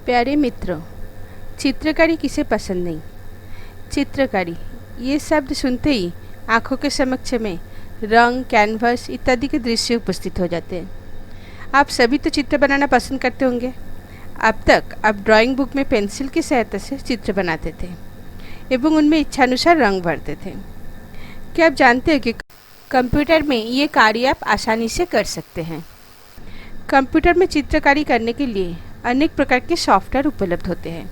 प्यारे मित्रों, चित्रकारी किसे पसंद नहीं। चित्रकारी ये शब्द सुनते ही आँखों के समक्ष में रंग, कैनवस इत्यादि के दृश्य उपस्थित हो जाते हैं। आप सभी तो चित्र बनाना पसंद करते होंगे। अब तक आप ड्राइंग बुक में पेंसिल की सहायता से चित्र बनाते थे एवं उनमें इच्छानुसार रंग भरते थे। क्या आप जानते हैं कि कंप्यूटर में ये कार्य आप आसानी से कर सकते हैं। कंप्यूटर में चित्रकारी करने के लिए अनेक प्रकार के सॉफ्टवेयर उपलब्ध होते हैं।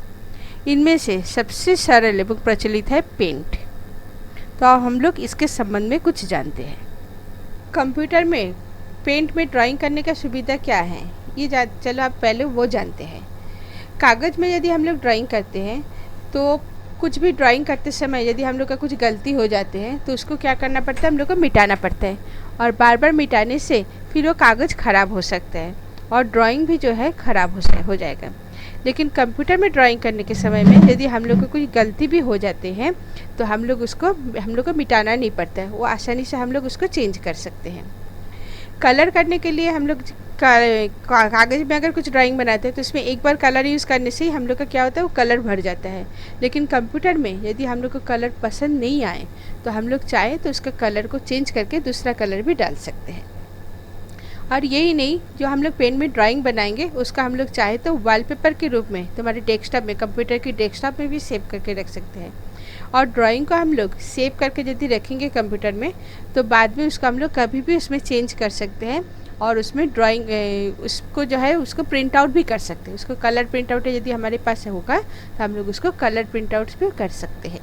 इनमें से सबसे सरल एवं प्रचलित है पेंट। तो हम लोग इसके संबंध में कुछ जानते हैं। कंप्यूटर में पेंट में ड्राइंग करने का सुविधा क्या है ये चलो आप पहले वो जानते हैं। कागज़ में यदि हम लोग ड्राइंग करते हैं तो कुछ भी ड्राइंग करते समय यदि हम लोग का कुछ गलती हो जाते हैं तो उसको क्या करना पड़ता है, हम लोग को मिटाना पड़ता है और बार बार मिटाने से फिर वो कागज़ ख़राब हो सकता है और ड्राइंग भी जो है ख़राब हो जाएगा। लेकिन कंप्यूटर में ड्राइंग करने के समय में यदि हम लोग को कोई गलती भी हो जाते हैं तो हम लोग को मिटाना नहीं पड़ता है, वो आसानी से हम लोग उसको चेंज कर सकते हैं। कलर करने के लिए हम लोग कागज़ में अगर कुछ ड्राइंग बनाते हैं तो उसमें एक बार कलर यूज़ करने से ही हम लोग का क्या होता है, वो कलर भर जाता है। लेकिन कंप्यूटर में यदि हम लोग को कलर पसंद नहीं आए तो हम लोग चाहे तो उसका कलर को चेंज करके दूसरा कलर भी डाल सकते हैं। और यही नहीं, जो हम लोग पेन में ड्राइंग बनाएंगे उसका हम लोग चाहे तो वॉलपेपर के रूप में तुम्हारे डेस्कटॉप में, कंप्यूटर की डेस्कटॉप में भी सेव करके रख सकते हैं। और ड्राइंग को हम लोग सेव करके यदि रखेंगे कंप्यूटर में तो बाद में उसको हम लोग कभी भी उसमें चेंज कर सकते हैं और उसमें ड्राइंग उसको जो है उसको प्रिंट आउट भी कर सकते हैं। उसको कलर प्रिंट आउट यदि हमारे पास होगा तो हम लोग उसको कलर प्रिंट आउट भी कर सकते हैं।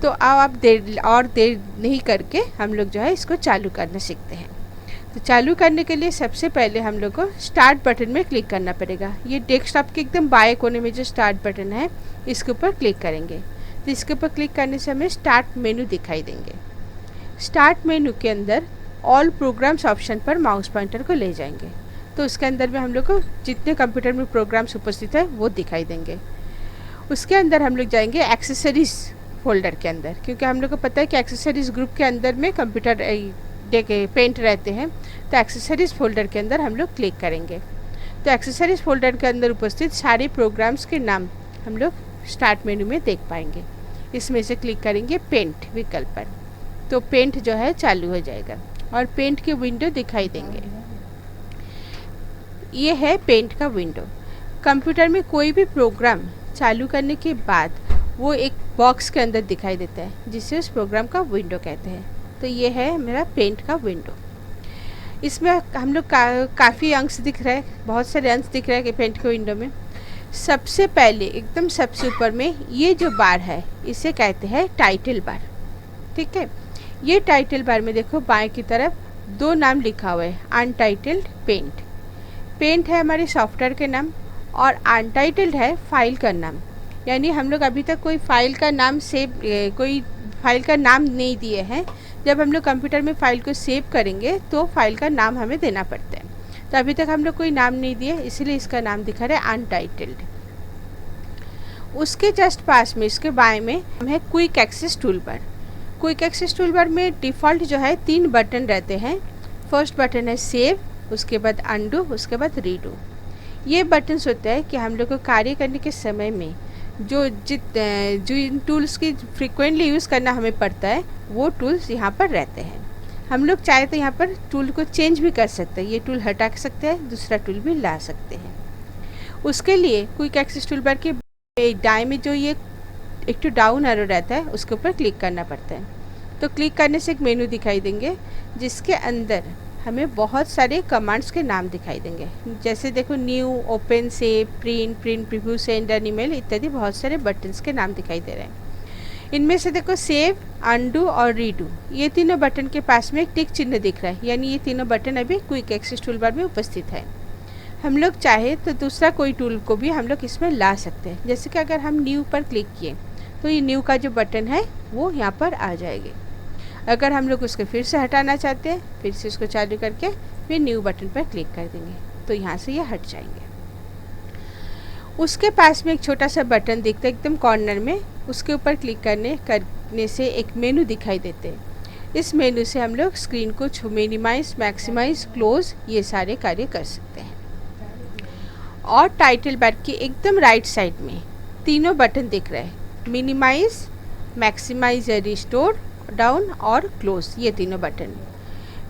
तो आओ आप देर नहीं करके हम लोग जो है इसको चालू करना सीखते हैं। तो चालू करने के लिए सबसे पहले हम लोग को स्टार्ट बटन में क्लिक करना पड़ेगा। ये डेस्कटॉप के एकदम बाएं कोने में जो स्टार्ट बटन है इसके ऊपर क्लिक करेंगे तो इसके ऊपर क्लिक करने से हमें स्टार्ट मेनू दिखाई देंगे। स्टार्ट मेनू के अंदर ऑल प्रोग्राम्स ऑप्शन पर माउस पॉइंटर को ले जाएंगे तो उसके अंदर में हम लोग को जितने कंप्यूटर में प्रोग्राम्स उपस्थित है वो दिखाई देंगे। उसके अंदर हम लोग जाएंगे एक्सेसरीज फोल्डर के अंदर, क्योंकि हम लोग को पता है कि एक्सेसरीज ग्रुप के अंदर में कंप्यूटर पेंट रहते हैं। तो एक्सेसरीज फोल्डर के अंदर हम लोग क्लिक करेंगे तो एक्सेसरीज फोल्डर के अंदर उपस्थित सारे प्रोग्राम्स के नाम हम लोग स्टार्ट मेनू में देख पाएंगे। इसमें से क्लिक करेंगे पेंट विकल्प पर तो पेंट जो है चालू हो जाएगा और पेंट की विंडो दिखाई देंगे। ये है पेंट का विंडो। कंप्यूटर में कोई भी प्रोग्राम चालू करने के बाद वो एक बॉक्स के अंदर दिखाई देता है जिसे उस प्रोग्राम का विंडो कहते हैं। तो ये है मेरा पेंट का विंडो। इसमें हम लोग काफ़ी अंश दिख रहा है, बहुत सारे अंश दिख रहे हैं पेंट के विंडो में। सबसे पहले एकदम सबसे ऊपर में ये जो बार है इसे कहते हैं टाइटल बार। ठीक है, ये टाइटल बार में देखो बाएं की तरफ दो नाम लिखा हुआ है, अनटाइटल्ड पेंट। पेंट है हमारे सॉफ्टवेयर के नाम और अनटाइटल्ड है फाइल का नाम। यानी हम लोग अभी तक कोई फाइल का नाम नहीं दिए हैं। जब हम लोग कंप्यूटर में फ़ाइल को सेव करेंगे तो फाइल का नाम हमें देना पड़ता है। तो अभी तक हम लोग कोई नाम नहीं दिए इसलिए इसका नाम दिखा रहा है अनटाइटल्ड। उसके जस्ट पास में इसके बाएं में है quick access tool bar. Quick access tool bar में डिफ़ॉल्ट जो है 3 बटन रहते हैं। फर्स्ट बटन है सेव, उसके बाद अनडू, उसके बाद रीडू। ये बटन्स होते हैं कि हम लोग को कार्य करने के समय में जो इन टूल्स की फ्रिक्वेंटली यूज़ करना हमें पड़ता है वो टूल्स यहाँ पर रहते हैं। हम लोग चाहे तो यहाँ पर टूल को चेंज भी कर सकते हैं, ये टूल हटा सकते हैं, दूसरा टूल भी ला सकते हैं। उसके लिए क्विक एक्सेस टूल बार के दाएं में जो ये एक तो डाउन एरो रहता है उसके ऊपर क्लिक करना पड़ता है। तो क्लिक करने से एक मेनू दिखाई देंगे जिसके अंदर हमें बहुत सारे कमांड्स के नाम दिखाई देंगे। जैसे देखो new, open, save, print preview, send an email इत्यादि बहुत सारे बटन्स के नाम दिखाई दे रहे हैं। इनमें से देखो सेव, अनडू और रीडू, ये तीनों बटन के पास में एक टिक चिन्ह दिख रहा है, यानी ये तीनों बटन अभी क्विक एक्सेस टूल बार में उपस्थित है। हम लोग चाहे तो दूसरा कोई टूल को भी हम लोग इसमें ला सकते हैं। जैसे कि अगर हम न्यू पर क्लिक किए तो ये न्यू का जो बटन है वो यहाँ पर आ जाएगी। अगर हम लोग उसको फिर से हटाना चाहते हैं फिर से उसको चालू करके फिर न्यू बटन पर क्लिक कर देंगे तो यहाँ से ये हट जाएंगे। उसके पास में एक छोटा सा बटन दिखता है एकदम कॉर्नर में, उसके ऊपर क्लिक करने से एक मेनू दिखाई देते हैं। इस मेनू से हम लोग स्क्रीन को मिनिमाइज, मैक्सिमाइज, क्लोज ये सारे कार्य कर सकते हैं। और टाइटल बार के एकदम राइट साइड में तीनों बटन दिख रहे हैं, मिनिमाइज, मैक्सिमाइज या रिस्टोर, डाउन और क्लोज, ये तीनों बटन।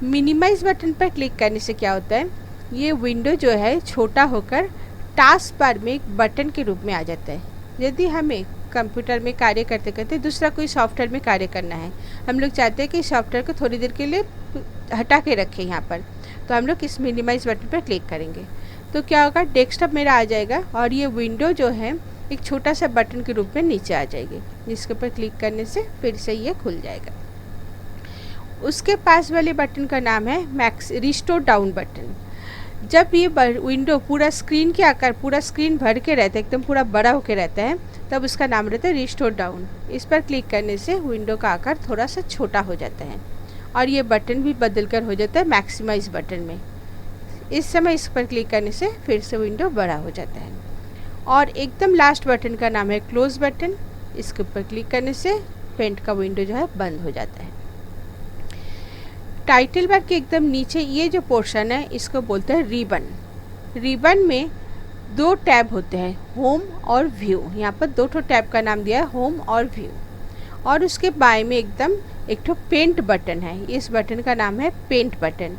मिनिमाइज बटन पर क्लिक करने से क्या होता है, ये विंडो जो है छोटा होकर टास्क बार में एक बटन के रूप में आ जाता है। यदि हमें कंप्यूटर में कार्य करते करते दूसरा कोई सॉफ्टवेयर में कार्य करना है, हम लोग चाहते हैं कि सॉफ्टवेयर को थोड़ी देर के लिए हटा के रखें यहाँ पर, तो हम लोग इस मिनिमाइज बटन पर क्लिक करेंगे तो क्या होगा, डेस्कटॉप मेरा आ जाएगा और ये विंडो जो है एक छोटा सा बटन के रूप में नीचे आ जाएगी, जिसके ऊपर क्लिक करने से फिर से ये खुल जाएगा। उसके पास वाले बटन का नाम है मैक्स रिस्टोर डाउन बटन। जब ये विंडो पूरा स्क्रीन के आकार, पूरा स्क्रीन भर के रहता है, एकदम पूरा बड़ा होके रहता है, तब उसका नाम रहता है रिस्टोर डाउन। इस पर क्लिक करने से विंडो का आकार थोड़ा सा छोटा हो जाता है और ये बटन भी बदल कर हो जाता है मैक्सिमाइज बटन में। इस समय इस पर क्लिक करने से फिर से विंडो बड़ा हो जाता है। और एकदम लास्ट बटन का नाम है क्लोज बटन। इसके ऊपर क्लिक करने से पेंट का विंडो जो है बंद हो जाता है। टाइटल बार के एकदम नीचे ये जो पोर्शन है इसको बोलते हैं रिबन। रिबन में दो टैब होते हैं, होम और व्यू। यहाँ पर दो ठो टैब का नाम दिया है, होम और व्यू। और उसके बाएं में एकदम एक ठो पेंट बटन है, इस बटन का नाम है पेंट बटन।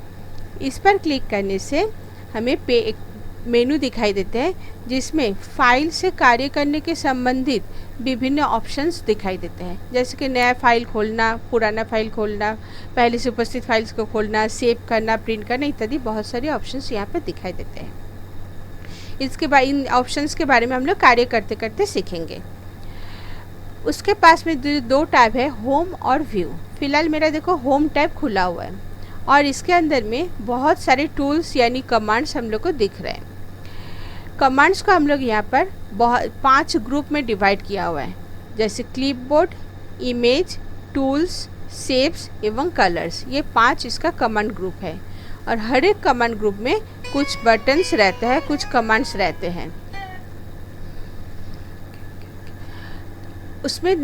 इस पर क्लिक करने से हमें एक मेनू दिखाई देते हैं जिसमें फाइल से कार्य करने के संबंधित विभिन्न ऑप्शंस दिखाई देते हैं, जैसे कि नया फाइल खोलना, पुराना फाइल खोलना, पहले से उपस्थित फाइल्स को खोलना, सेव करना, प्रिंट करना इत्यादि बहुत सारे ऑप्शंस यहाँ पर दिखाई देते हैं। इसके बाद इन ऑप्शंस के बारे में हम लोग कार्य करते करते सीखेंगे। उसके पास में दो टैब है, होम और व्यू। फिलहाल मेरा देखो होम टैब खुला हुआ है और इसके अंदर में बहुत सारे टूल्स यानी कमांड्स हम लोग को दिख रहे हैं। कमांड्स को हम लोग यहाँ पर 5 ग्रुप में डिवाइड किया हुआ है, जैसे क्लिपबोर्ड, इमेज, टूल्स, शेप्स एवं कलर्स। ये 5 इसका कमांड ग्रुप है और हर एक कमांड ग्रुप में कुछ बटन्स रहते हैं, कुछ कमांड्स रहते हैं। उसमें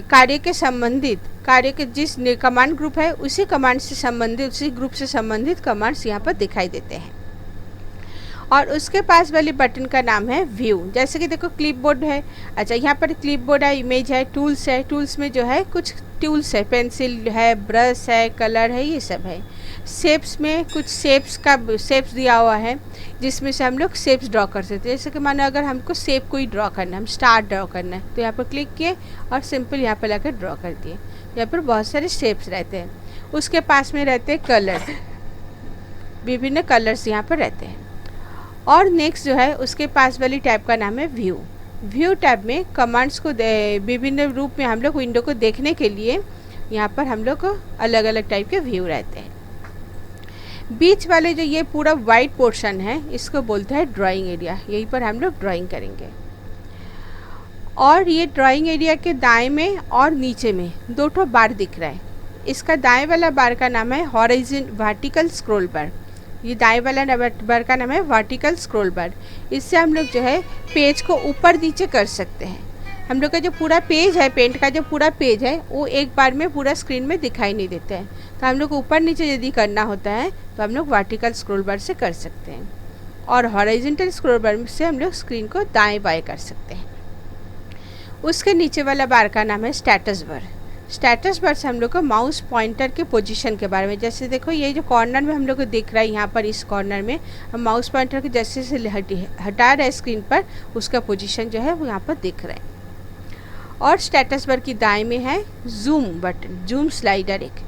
कार्य के संबंधित, कार्य के जिस कमांड ग्रुप है उसी कमांड से संबंधित, उसी ग्रुप से संबंधित कमांड्स यहाँ पर दिखाई देते हैं। और उसके पास वाली बटन का नाम है व्यू। जैसे कि देखो क्लिपबोर्ड है, अच्छा यहाँ पर क्लिपबोर्ड है, इमेज है, टूल्स है। टूल्स में जो है कुछ टूल्स है, पेंसिल है, ब्रश है, कलर है, ये सब है। शेप्स में कुछ शेप्स दिया हुआ है जिसमें से हम लोग शेप्स ड्रॉ कर सकते हैं। जैसे कि मानो अगर हमको शेप कोई ड्रॉ करना है, हम स्टार ड्रॉ करना है, तो यहाँ पर क्लिक किए और सिंपल यहाँ पर लाकर ड्रॉ कर दिए। यहाँ पर बहुत सारे शेप्स रहते हैं। उसके पास में रहते हैं कलर, विभिन्न कलर्स यहाँ पर रहते हैं। और नेक्स्ट जो है उसके पास वाली टैब का नाम है व्यू। व्यू टैब में कमांड्स को विभिन्न रूप में हम लोग विंडो को देखने के लिए यहाँ पर हम लोग को अलग अलग टाइप के व्यू रहते हैं। बीच वाले जो ये पूरा वाइट पोर्शन है इसको बोलते हैं ड्राइंग एरिया। यहीं पर हम लोग ड्राइंग करेंगे। और ये ड्राइंग एरिया के दाएं में और नीचे में दो ठो बार दिख रहा है। इसका दाएं वाला बार का नाम है हॉरिजॉन्टल वर्टिकल स्क्रॉल बार। ये दाएं वाला बार का नाम है वर्टिकल स्क्रॉल बार। इससे हम लोग जो है पेज को ऊपर नीचे कर सकते हैं। हम लोग का जो पूरा पेज है, पेंट का जो पूरा पेज है, वो एक बार में पूरा स्क्रीन में दिखाई नहीं देता है। तो हम लोग को ऊपर नीचे यदि करना होता है तो हम लोग वर्टिकल स्क्रॉल बार से कर सकते हैं और हॉरिजॉन्टल स्क्रॉल बार से हम लोग स्क्रीन को दाएं बाएं कर सकते हैं। उसके नीचे वाला बार का नाम है स्टेटस बार। स्टेटस बार से हम लोग को माउस पॉइंटर के पोजीशन के बारे में, जैसे देखो ये जो कॉर्नर में हम लोग को दिख रहा है, यहाँ पर इस कॉर्नर में हम माउस पॉइंटर को जैसे से हटा रहे हैं स्क्रीन पर, उसका पोजीशन जो है वो यहाँ पर दिख रहा है। और स्टेटस बार की दाएं में है जूम बटन, जूम स्लाइडर। एक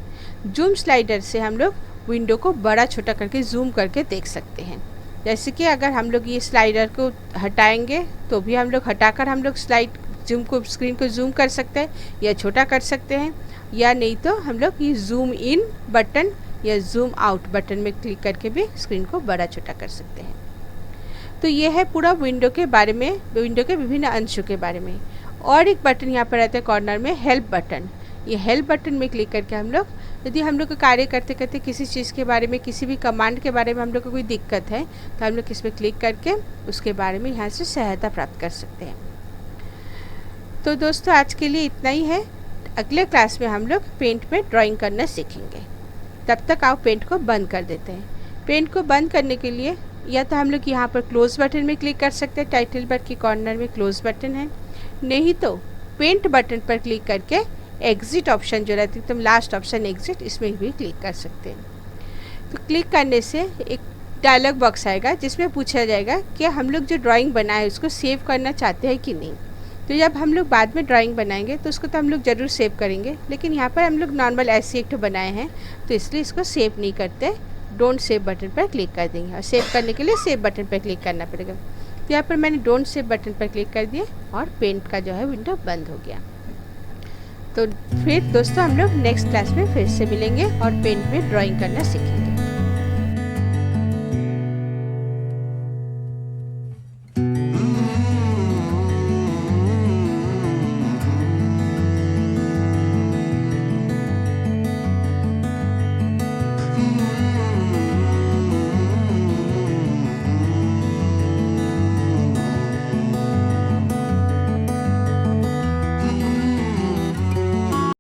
जूम स्लाइडर से हम लोग विंडो को बड़ा छोटा करके जूम करके देख सकते हैं। जैसे कि अगर हम लोग ये स्लाइडर को हटाएंगे तो भी हम लोग हटाकर हम लोग स्क्रीन को जूम कर सकते हैं या छोटा कर सकते हैं, या नहीं तो हम लोग ये जूम इन बटन या जूम आउट बटन में क्लिक करके भी स्क्रीन को बड़ा छोटा कर सकते हैं। तो ये है पूरा विंडो के बारे में, विंडो के विभिन्न अंशों के बारे में। और एक बटन यहाँ पर रहता है कॉर्नर में, हेल्प बटन। ये हेल्प बटन में क्लिक करके हम लोग, यदि हम लोग को कार्य करते करते किसी चीज़ के बारे में, किसी भी कमांड के बारे में हम लोग को कोई दिक्कत है तो हम लोग इस पर क्लिक करके उसके बारे में यहाँ से सहायता प्राप्त कर सकते हैं। तो दोस्तों आज के लिए इतना ही है। अगले क्लास में हम लोग पेंट में ड्राइंग करना सीखेंगे। तब तक आप पेंट को बंद कर देते हैं। पेंट को बंद करने के लिए या तो हम लोग यहाँ पर क्लोज बटन में क्लिक कर सकते हैं, टाइटल बार के कॉर्नर में क्लोज बटन है, नहीं तो पेंट बटन पर क्लिक करके एग्जिट ऑप्शन जो रहता है एकदम लास्ट ऑप्शन एग्जिट, इसमें भी क्लिक कर सकते हैं। तो क्लिक करने से एक डायलॉग बॉक्स आएगा जिसमें पूछा जाएगा कि हम लोग जो ड्राइंग बनाए उसको सेव करना चाहते हैं कि नहीं। तो जब हम लोग बाद में ड्राइंग बनाएंगे तो उसको तो हम लोग ज़रूर सेव करेंगे, लेकिन यहाँ पर हम लोग नॉर्मल ऐसे एक तो बनाए हैं तो इसलिए इसको सेव नहीं करते, डोंट सेव बटन पर क्लिक कर देंगे। और सेव करने के लिए सेव बटन पर क्लिक करना पड़ेगा। तो यहाँ पर मैंने डोंट सेव बटन पर क्लिक कर दिया और पेंट का जो है विंडो बंद हो गया। तो फिर दोस्तों हम लोग नेक्स्ट क्लास में फिर से मिलेंगे और पेंट में ड्राइंग करना सीखेंगे।